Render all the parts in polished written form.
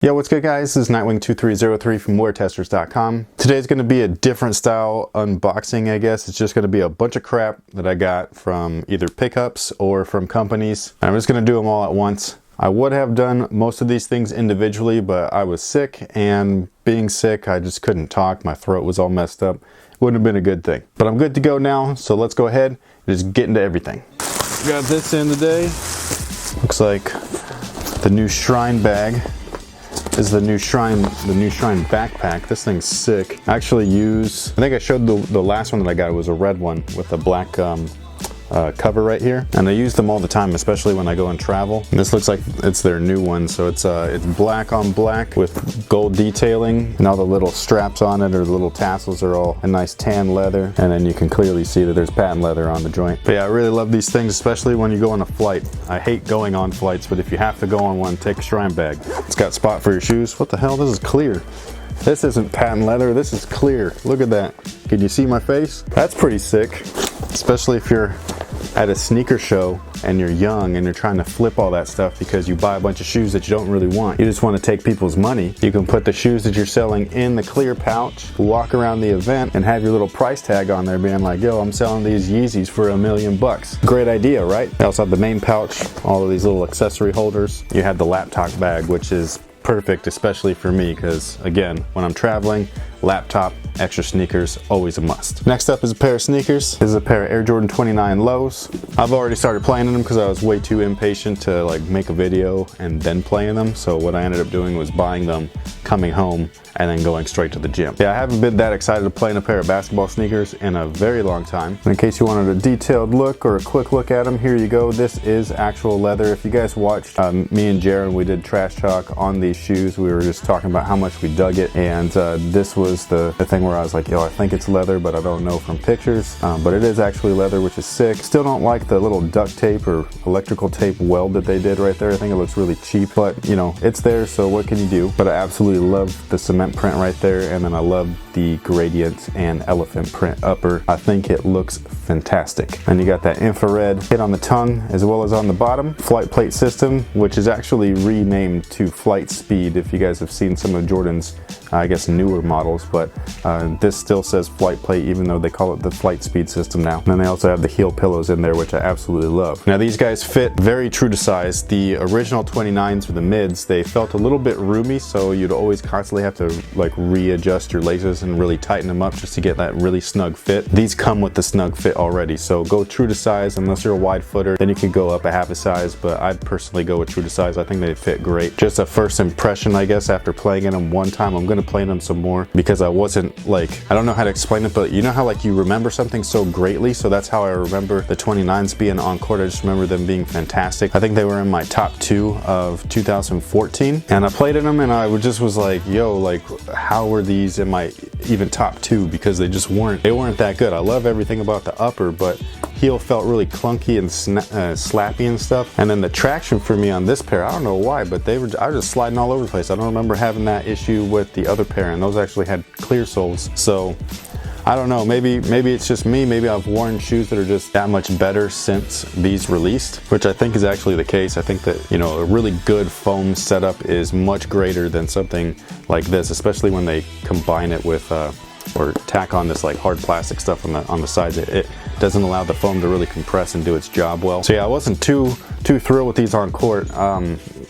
Yo, what's good guys? This is Nightwing2303 from WearTesters.com. Today's going to be a different style unboxing, I guess. It's just going to be a bunch of crap that I got from either pickups or from companies. I'm just going to do them all at once. I would have done most of these things individually, but I was sick, and being sick, I just couldn't talk. My throat was all messed up. Wouldn't have been a good thing. But I'm good to go now, so let's go ahead and just get into everything. Got this in today. Looks like the new Shrine bag. This is the new Shrine backpack. This thing's sick. I actually I think I showed the last one that I got. It was a red one with a black cover right here, and I use them all the time, especially when I go and travel. And this looks like it's their new one, so it's black on black with gold detailing, and all the little straps on it or the little tassels are all a nice tan leather, and then you can clearly see that there's patent leather on the joint. But yeah, I really love these things, especially when you go on a flight. I hate going on flights, but if you have to go on one, take a Shrine bag. It's got a spot for your shoes. What the hell? This is clear. This isn't patent leather, this is clear. Look at that. Can you see my face? That's pretty sick, especially if you're at a sneaker show and you're young and you're trying to flip all that stuff because you buy a bunch of shoes that you don't really want. You just want to take people's money. You can put the shoes that you're selling in the clear pouch, walk around the event, and have your little price tag on there being like, yo, I'm selling these Yeezys for $1 million. Great idea, right? They also have the main pouch, all of these little accessory holders. You have the laptop bag, which is perfect, especially for me, because again, when I'm traveling, laptop, extra sneakers, always a must. Next up is a pair of sneakers. This is a pair of Air Jordan 29 lows. I've already started playing in them because I was way too impatient to like make a video and then playing them. So what I ended up doing was buying them, coming home, and then going straight to the gym. Yeah, I haven't been that excited to play in a pair of basketball sneakers in a very long time. And in case you wanted a detailed look or a quick look at them, here you go. This is actual leather. If you guys watched me and Jaron, we did trash talk on these shoes. We were just talking about how much we dug it, and this was the thing where I was like, yo, I think it's leather, but I don't know from pictures. But it is actually leather, which is sick. Still don't like the little duct tape or electrical tape weld that they did right there. I think it looks really cheap, but you know, it's there, so what can you do? But I absolutely love the cement print right there, and then I love the gradient and elephant print upper. I think it looks fantastic. And you got that infrared hit on the tongue as well as on the bottom. Flight plate system, which is actually renamed to Flight Speed. If you guys have seen some of Jordan's, I guess, newer models, but this still says flight plate even though they call it the Flight Speed system now. And then they also have the heel pillows in there, which I absolutely love. Now these guys fit very true to size. The original 29s or the mids, they felt a little bit roomy, so you'd always constantly have to like readjust your laces and really tighten them up just to get that really snug fit. These come with the snug fit already, so go true to size. Unless you're a wide footer, then you can go up a half a size, but I'd personally go with true to size. I think they fit great. Just a first impression, I guess, after playing in them one time. I'm gonna play in them some more because I wasn't like, I don't know how to explain it, but you know how like you remember something so greatly? So that's how I remember the 29s being on court. I just remember them being fantastic. I think they were in my top 2 of 2014, and I played in them and I just was like, yo, like how were these in my even top 2? Because they just weren't that good. I love everything about the upper, but heel felt really clunky and slappy and stuff. And then the traction for me on this pair, I don't know why, but I was just sliding all over the place. I don't remember having that issue with the other pair, and those actually had clear soles. So I don't know, maybe it's just me. Maybe I've worn shoes that are just that much better since these released, which I think is actually the case. I think that, you know, a really good foam setup is much greater than something like this, especially when they combine it with or tack on this like hard plastic stuff on the sides. It doesn't allow the foam to really compress and do its job well. So yeah, I wasn't too thrilled with these on court,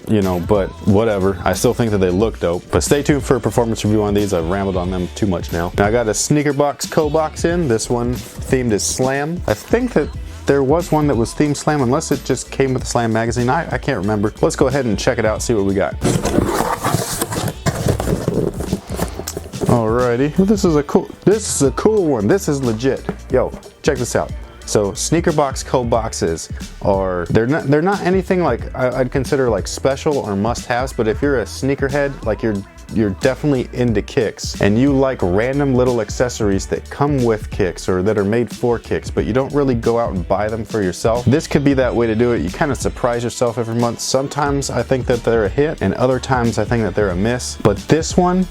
you know, but whatever. I still think that they look dope. But stay tuned for a performance review on these. I've rambled on them too much now. Now I got a sneaker box co-box in. This one themed as Slam. I think that there was one that was themed Slam, unless it just came with the Slam magazine. I can't remember. Let's go ahead and check it out, see what we got. Alrighty, well, this is a cool one. This is legit. Yo, check this out. So sneaker box co-boxes they're not anything like I'd consider like special or must-haves, but if you're a sneakerhead, like you're definitely into kicks and you like random little accessories that come with kicks or that are made for kicks, but you don't really go out and buy them for yourself, this could be that way to do it. You kind of surprise yourself every month. Sometimes I think that they're a hit, and other times I think that they're a miss, but this one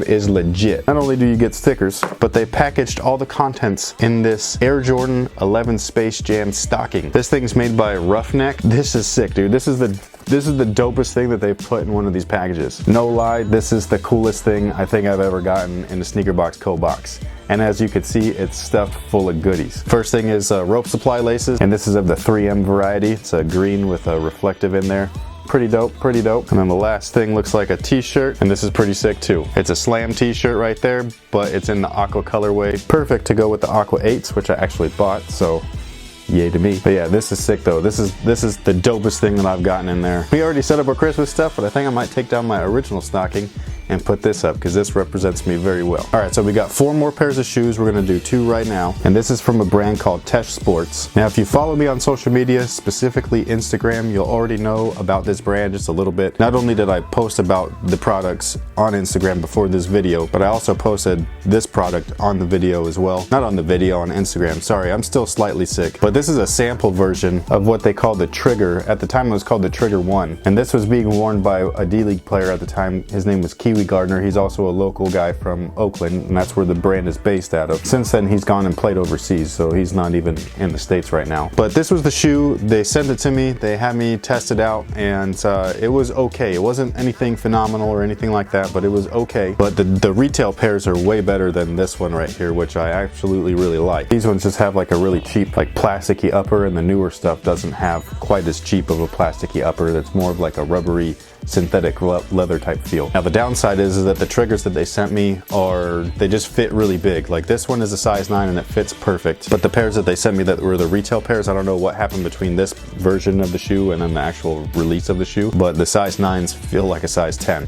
is legit. Not only do you get stickers, but they packaged all the contents in this Air Jordan 11 Space Jam stocking. This thing's made by Roughneck. This is sick, dude. This is the this is the dopest thing that they've put in one of these packages. No lie, this is the coolest thing I think I've ever gotten in a Sneaker Box Co box. And as you can see, it's stuffed full of goodies. First thing is rope supply laces, and this is of the 3M variety. It's a green with a reflective in there. Pretty dope, pretty dope. And then the last thing looks like a t-shirt, and this is pretty sick too. It's a Slam t-shirt right there, but it's in the aqua colorway. Perfect to go with the aqua 8s, which I actually bought, so yay to me. But yeah, this is sick though. This is the dopest thing that I've gotten in there. We already set up our Christmas stuff, but I think I might take down my original stocking and put this up because this represents me very well. All right, so we got 4 more pairs of shoes. We're gonna do 2 right now, and this is from a brand called Tesh Sports. Now, if you follow me on social media, specifically Instagram, you'll already know about this brand just a little bit. Not only did I post about the products on Instagram before this video, but I also posted this product on the video as well. Not on the video, on Instagram. Sorry, I'm still slightly sick. But this is a sample version of what they call the Trigger. At the time, it was called the Trigger 1. And this was being worn by a D-League player at the time. His name was Kiwi Gardner. He's also a local guy from Oakland, and that's where the brand is based out of. Since then, he's gone and played overseas, so he's not even in the States right now. But this was the shoe. They sent it to me. They had me test it out, and it was okay. It wasn't anything phenomenal or anything like that, but it was okay. But the retail pairs are way better than this one right here, which I absolutely really like. These ones just have like a really cheap, like plasticky upper, and the newer stuff doesn't have quite as cheap of a plasticky upper. That's more of like a rubbery synthetic leather type feel. Now the downside is that the triggers that they sent me they just fit really big. Like this one is a size 9 and it fits perfect. But the pairs that they sent me that were the retail pairs, I don't know what happened between this version of the shoe and then the actual release of the shoe, but the size 9s feel like a size 10.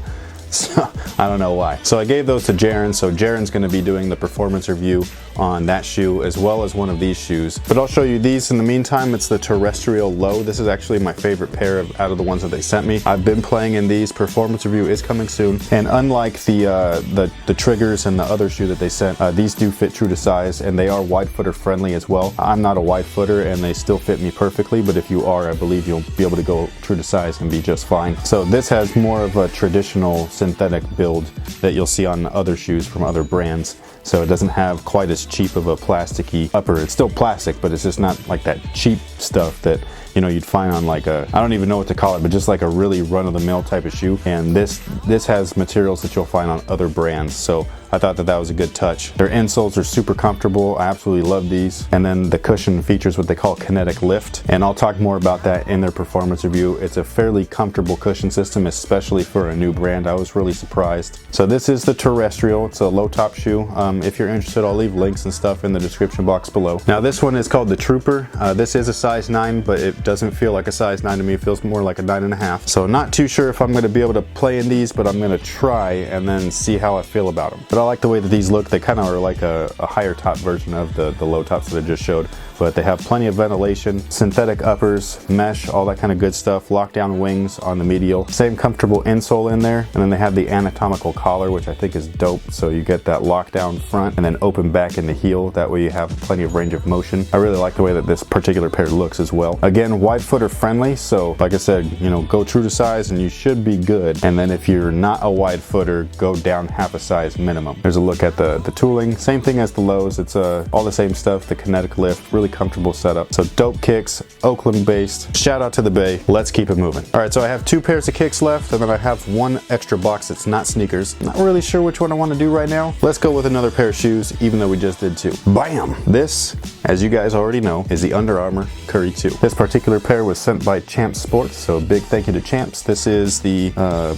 So I don't know why. So I gave those to Jaron. So Jaron's going to be doing the performance review on that shoe as well as one of these shoes. But I'll show you these in the meantime. It's the Terrestrial Low. This is actually my favorite pair out of the ones that they sent me. I've been playing in these. Performance review is coming soon. And unlike the triggers and the other shoe that they sent, these do fit true to size, and they are wide footer friendly as well. I'm not a wide footer and they still fit me perfectly, but if you are, I believe you'll be able to go true to size and be just fine. So this has more of a traditional synthetic build that you'll see on other shoes from other brands. So it doesn't have quite as cheap of a plasticky upper. It's still plastic, but it's just not like that cheap stuff that, you know, you'd find on like I don't even know what to call it, but just like a really run-of-the-mill type of shoe. And this has materials that you'll find on other brands. So I thought that was a good touch. Their insoles are super comfortable. I absolutely love these. And then the cushion features what they call kinetic lift. And I'll talk more about that in their performance review. It's a fairly comfortable cushion system, especially for a new brand. I was really surprised. So this is the Terrestrial. It's a low top shoe. If you're interested, I'll leave links and stuff in the description box below. Now this one is called the Trooper. This is a size 9, but it doesn't feel like a size 9 to me. It feels more like a 9.5. So not too sure if I'm going to be able to play in these, but I'm going to try and then see how I feel about them. But I like the way that these look. They kind of are like a higher top version of the low tops that I just showed, but they have plenty of ventilation, synthetic uppers, mesh, all that kind of good stuff, lockdown wings on the medial, same comfortable insole in there, and then they have the anatomical collar, which I think is dope. So you get that lockdown front and then open back in the heel. That way you have plenty of range of motion. I really like the way that this particular pair looks as well. Again, wide footer friendly. So like I said, you know, go true to size and you should be good. And then if you're not a wide footer, go down half a size minimum. There's a look at the tooling. Same thing as the lows. It's all the same stuff, the kinetic lift, really comfortable setup. So dope kicks, Oakland based. Shout out to the Bay. Let's keep it moving. All right, so I have 2 pairs of kicks left, and then I have 1 extra box that's not sneakers. Not really sure which one I want to do right now. Let's go with another pair of shoes, even though we just did 2. Bam! This, as you guys already know, is the Under Armour Curry 2. This particular pair was sent by Champs Sports, so big thank you to Champs. This is the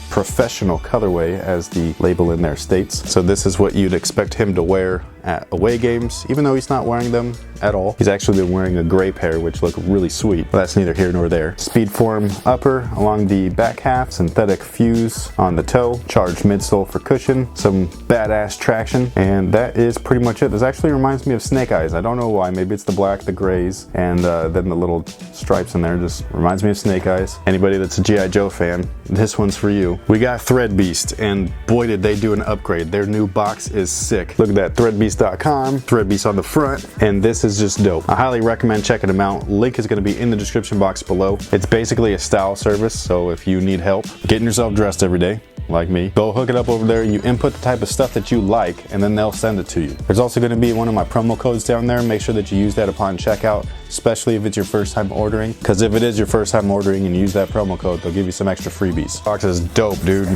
professional colorway, as the label in there states. So this is what you'd expect him to wear at away games, even though he's not wearing them at all. He's actually been wearing a gray pair, which look really sweet, but that's neither here nor there. Speedform upper along the back half, synthetic fuse on the toe, charged midsole for cushion, some badass traction, and that is pretty much it. This actually reminds me of Snake Eyes. I don't know why. Maybe it's the black, the grays, and then the little stripes in there just reminds me of Snake Eyes. Anybody that's a G.I. Joe fan, this one's for you. We got Thread Beast, and boy did they do an upgrade. Their new box is sick. Look at that, threadbeast.com, Thread Beast on the front, and this is just dope. I highly recommend checking them out. Link is going to be in the description box below. It's basically a style service, so if you need help getting yourself dressed every day, like me, go hook it up over there. You input the type of stuff that you like, and then they'll send it to you. There's also going to be one of my promo codes down there. Make sure that you use that upon checkout especially if it's your first time ordering. Because if it is your first time ordering and you use that promo code, they'll give you some extra freebies. Box is dope, dude.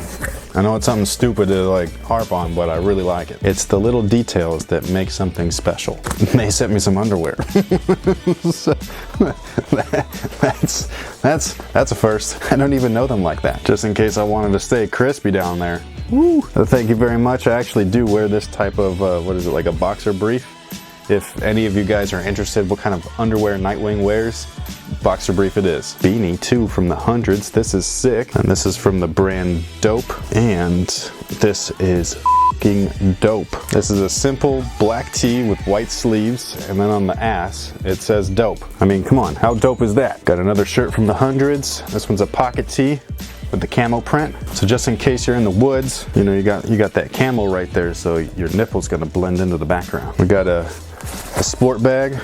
I know it's something stupid to like harp on, but I really like it. It's the little details that make something special. They sent me some underwear. So, that's a first. I don't even know them like that. Just in case I wanted to stay crispy down there. Woo! Thank you very much. I actually do wear this type of, what is it, like a boxer brief? If any of you guys are interested what kind of underwear Nightwing wears, boxer brief it is. Beanie too from the hundreds. This is sick. And this is from the brand Dope. And this is f***ing dope. This is a simple black tee with white sleeves. And then on the ass, it says Dope. I mean, come on, how dope is that? Got another shirt from the hundreds. This one's a pocket tee with the camo print. So just in case you're in the woods, you know, you got that camo right there, so your nipple's gonna blend into the background. We got a sport bag,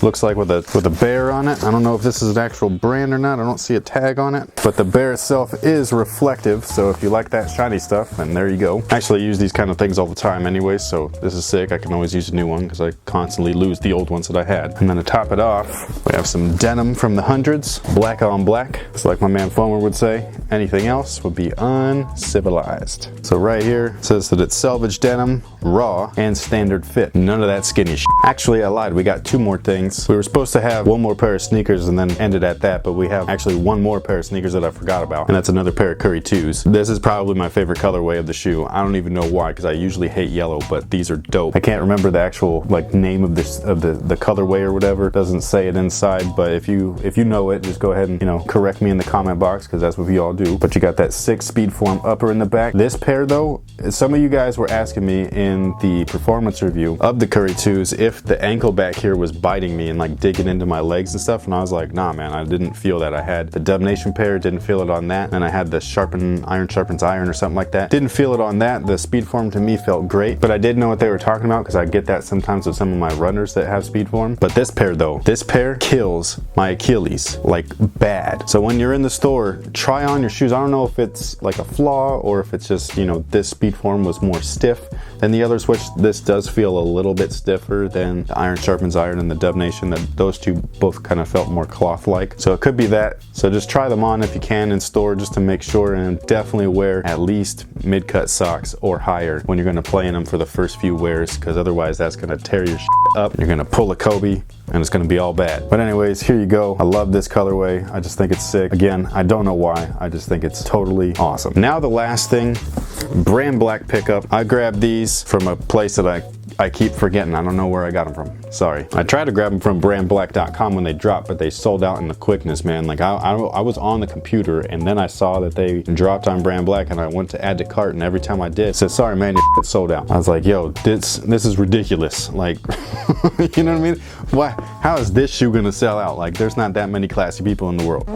looks like with a bear on it. I don't know if this is an actual brand or not. I don't see a tag on it, but the bear itself is reflective, so if you like that shiny stuff, then there you go. I actually use these kind of things all the time anyway, so this is sick. I can always use a new one because I constantly lose the old ones that I had. And then to top it off, we have some denim from the hundreds, black on black. It's like my man Fomer would say, anything else would be uncivilized. So right here it says that it's selvage denim, raw, and standard fit. None of that skinny shit. Actually, I lied. We got two more things. We were supposed to have one more pair of sneakers and then ended at that, but we have actually one more pair of sneakers that I forgot about, and that's another pair of Curry 2s. This is probably my favorite colorway of the shoe. I don't even know why, because I usually hate yellow, but these are dope. I can't remember the actual like name of this of the colorway or whatever. It doesn't say it inside, but if you know it, just go ahead and, you know, correct me in the comment box, because that's what we all do. But you got that 6 speed form upper in the back. This pair though, some of you guys were asking me in the performance review of the Curry 2s if the ankle back here was biting me and like digging into my legs and stuff, and I was like, nah man, I didn't feel that. I had the Dub Nation pair, didn't feel it on that, and I had the iron sharpens iron or something like that, didn't feel it on that. The speed form to me felt great, but I did know what they were talking about because I get that sometimes with some of my runners that have speed form. But this pair though, this pair kills my Achilles like bad. So when you're in the store, try on your shoes. I don't know if it's like a flaw or if it's just, you know, this speed form was more stiff than the others, which this does feel a little bit stiffer than the iron sharpens iron and the Dub Nation. That those two both kind of felt more cloth like, so it could be that. So just try them on if you can in store, just to make sure, and definitely wear at least mid-cut socks or higher when you're going to play in them for the first few wears, because otherwise that's going to tear your shit up. You're going to pull a Kobe and it's going to be all bad. But anyways, here you go. I love this colorway. I just think it's sick. Again, I don't know why. I just think it's totally awesome. Now the last thing, brand black pickup. I grabbed these from a place that I keep forgetting. I don't know where I got them from. Sorry. I tried to grab them from brandblack.com when they dropped, but they sold out in the quickness, man. Like I was on the computer and then I saw that they dropped on Brand Black and I went to add to cart, and every time I did, it said, sorry man, your shit's sold out. I was like, yo, this is ridiculous. Like, you know what I mean? Why? How is this shoe gonna sell out? Like, there's not that many classy people in the world.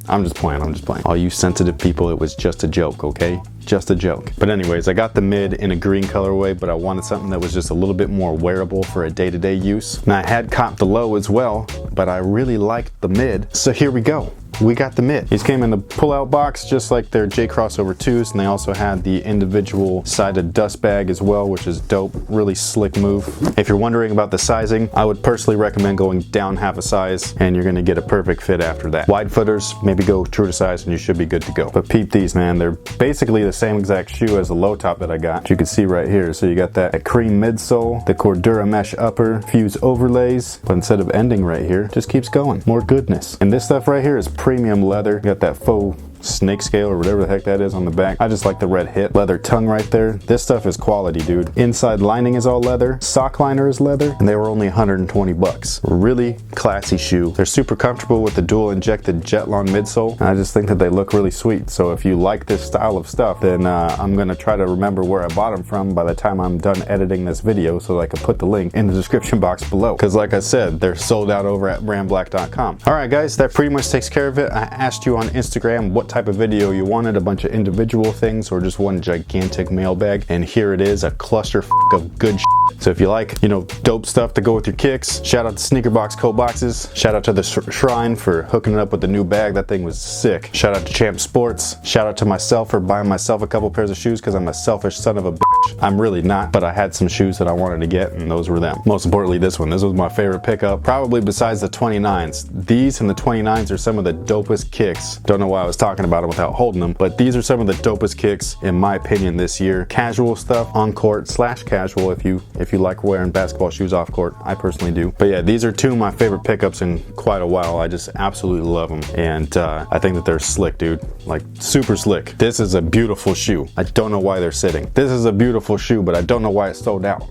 I'm just playing. All you sensitive people, it was just a joke, okay? Just a joke. But anyways, I got the mid in a green colorway, but I wanted something that was just a little bit more wearable for a day-to-day use. Now I had copped the low as well, but I really liked the mid. So here we go. We got the mid. These came in the pull-out box just like their J Crossover 2s, and they also had the individual sided dust bag as well, which is dope. Really slick move. If you're wondering about the sizing, I would personally recommend going down half a size, and you're gonna get a perfect fit after that. Wide footers, maybe go true to size and you should be good to go. But peep these, man. They're basically the same exact shoe as the low top that I got, which you can see right here. So you got that cream midsole, the Cordura mesh upper, fuse overlays, but instead of ending right here, just keeps going. More goodness. And this stuff right here is premium leather. You got that faux snake scale or whatever the heck that is on the back. I just like the red hip. Leather tongue right there. This stuff is quality, dude. Inside lining is all leather. Sock liner is leather, and they were only 120 bucks. Really classy shoe. They're super comfortable with the dual injected Jetlon midsole, and I just think that they look really sweet. So if you like this style of stuff, then I'm gonna try to remember where I bought them from by the time I'm done editing this video, so I can put the link in the description box below. Because like I said, they're sold out over at brandblack.com. All right, guys, that pretty much takes care of it. I asked you on Instagram what type of video you wanted, a bunch of individual things or just one gigantic mailbag. And here it is, a cluster of good shit. So if you like, you know, dope stuff to go with your kicks, shout out to Sneaker Box Coat Boxes. Shout out to the Shrine for hooking it up with the new bag. That thing was sick. Shout out to Champ Sports. Shout out to myself for buying myself a couple pairs of shoes because I'm a selfish son of a bitch. I'm really not, but I had some shoes that I wanted to get and those were them. Most importantly, this one. This was my favorite pickup, probably besides the 29s. These and the 29s are some of the dopest kicks. Don't know why I was talking about them without holding them, but these are some of the dopest kicks in my opinion this year. Casual stuff on court / casual if you like wearing basketball shoes off court. I personally do. But yeah, these are two of my favorite pickups in quite a while. I just absolutely love them. And I think that they're slick, dude. Like super slick. This is a beautiful shoe. I don't know why they're sitting. This is a beautiful shoe, but I don't know why it's sold out.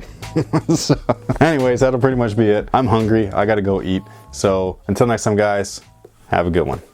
So, anyways, that'll pretty much be it. I'm hungry. I gotta go eat. So until next time, guys, have a good one.